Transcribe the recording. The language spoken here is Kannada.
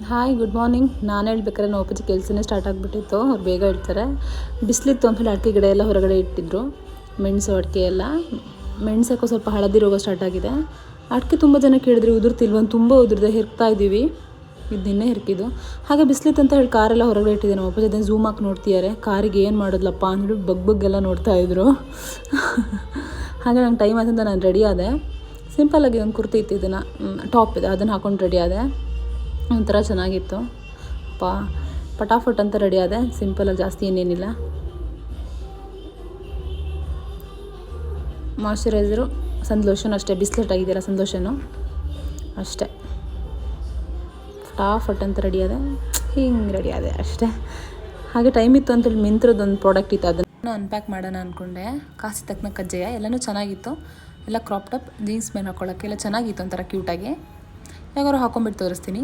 Hi good morning. ನಾನು ಹೇಳ್ಬೇಕಾದ್ರೆ ನಾವು ಅಪ್ಪಾಜಿ ಕೆಲಸನೇ ಸ್ಟಾರ್ಟ್ ಆಗಿಬಿಟ್ಟಿತ್ತು. ಅವ್ರು ಬೇಗ ಇಡ್ತಾರೆ. ಬಿಸಿಲಿತ್ತು ಅಂದ್ಮೇಲೆ ಅಡಿಕೆ ಗಿಡ ಎಲ್ಲ ಹೊರಗಡೆ ಇಟ್ಟಿದ್ರು. ಮೆಣಸು ಅಡಿಕೆ ಎಲ್ಲ ಮೆಣಸಕ್ಕೂ ಸ್ವಲ್ಪ ಹಳದಿ ರೋಗ ಸ್ಟಾರ್ಟ್ ಆಗಿದೆ. ಅಡಿಕೆ ತುಂಬ ಜನ ಕೇಳಿದ್ರಿ ಉದುರ್ತಿಲ್ವಂತ. ತುಂಬ ಉದುರಿದೆ, ಹೆರ್ಕ್ತಾ ಇದ್ದೀವಿ. ಇದು ನಿನ್ನೆ ಹೆರ್ಕಿದ್ದು. ಹಾಗೆ ಬಿಸಿಲಿತ್ತು ಅಂತ ಹೇಳಿ ಕಾರೆಲ್ಲ ಹೊರಗಡೆ ಇಟ್ಟಿದ್ದೆ. ನಮ್ಮ ಅಪ್ಪಾಜಿ ಅದನ್ನು ಝೂಮ್ ಹಾಕಿ ನೋಡ್ತಿದ್ದಾರೆ. ಕಾರಿಗೆ ಏನು ಮಾಡೋದ್ಲಪ್ಪ ಅಂದ್ಬಿಟ್ಟು ಬಗ್ಗೆಲ್ಲ ನೋಡ್ತಾಯಿದ್ರು. ಹಾಗೆ ನಂಗೆ ಟೈಮ್ ಆಯ್ತಂತ ನಾನು ರೆಡಿ ಆದೆ. ಸಿಂಪಲ್ಲಾಗಿ ಒಂದು ಕುರ್ತಿ ಇತ್ತು, ಇದನ್ನು ಟಾಪ್ ಇದೆ, ಅದನ್ನು ಹಾಕೊಂಡು ರೆಡಿ ಆದೆ. ಒಂಥರ ಚೆನ್ನಾಗಿತ್ತು. ಪಟಾಫಟ್ ಅಂತ ರೆಡಿ ಆದೆ. ಸಿಂಪಲಾಗಿ, ಜಾಸ್ತಿ ಏನೇನಿಲ್ಲ. ಮಾಯ್ಶ್ಚರೈಸರು, ಸನ್ ಲೋಷನ್ ಅಷ್ಟೇ. ಬಿಸ್ಲೆಟ್ ಆಗಿದೆಯಲ್ಲ ಸನ್ ಲೋಷನು ಅಷ್ಟೇ. ಫಟಾಫಟ್ ಅಂತ ರೆಡಿ ಆದೆ. ಹಿಂಗೆ ರೆಡಿ ಆದೆ ಅಷ್ಟೇ. ಹಾಗೆ ಟೈಮ್ ಇತ್ತು ಅಂತೇಳಿ ಮಿಂತ್ರದೊಂದು ಪ್ರಾಡಕ್ಟ್ ಇತ್ತು, ಅದನ್ನು ಅನ್ಪ್ಯಾಕ್ ಮಾಡೋಣ ಅಂದ್ಕೊಂಡೆ. ಕಾಸಿ ತಕ್ಕನ ಕಜ್ಜಾಯ ಎಲ್ಲನೂ ಚೆನ್ನಾಗಿತ್ತು. ಎಲ್ಲ ಕ್ರಾಪ್ ಟಾಪ್ ಜೀನ್ಸ್ ಮೇಲೆ ಹಾಕ್ಕೊಳ್ಳೋಕ್ಕೆ ಎಲ್ಲ ಚೆನ್ನಾಗಿತ್ತು, ಒಂಥರ ಕ್ಯೂಟಾಗಿ. ಯಾವಾಗಾರು ಹಾಕೊಂಡ್ಬಿಟ್ಟು ತೋರಿಸ್ತೀನಿ.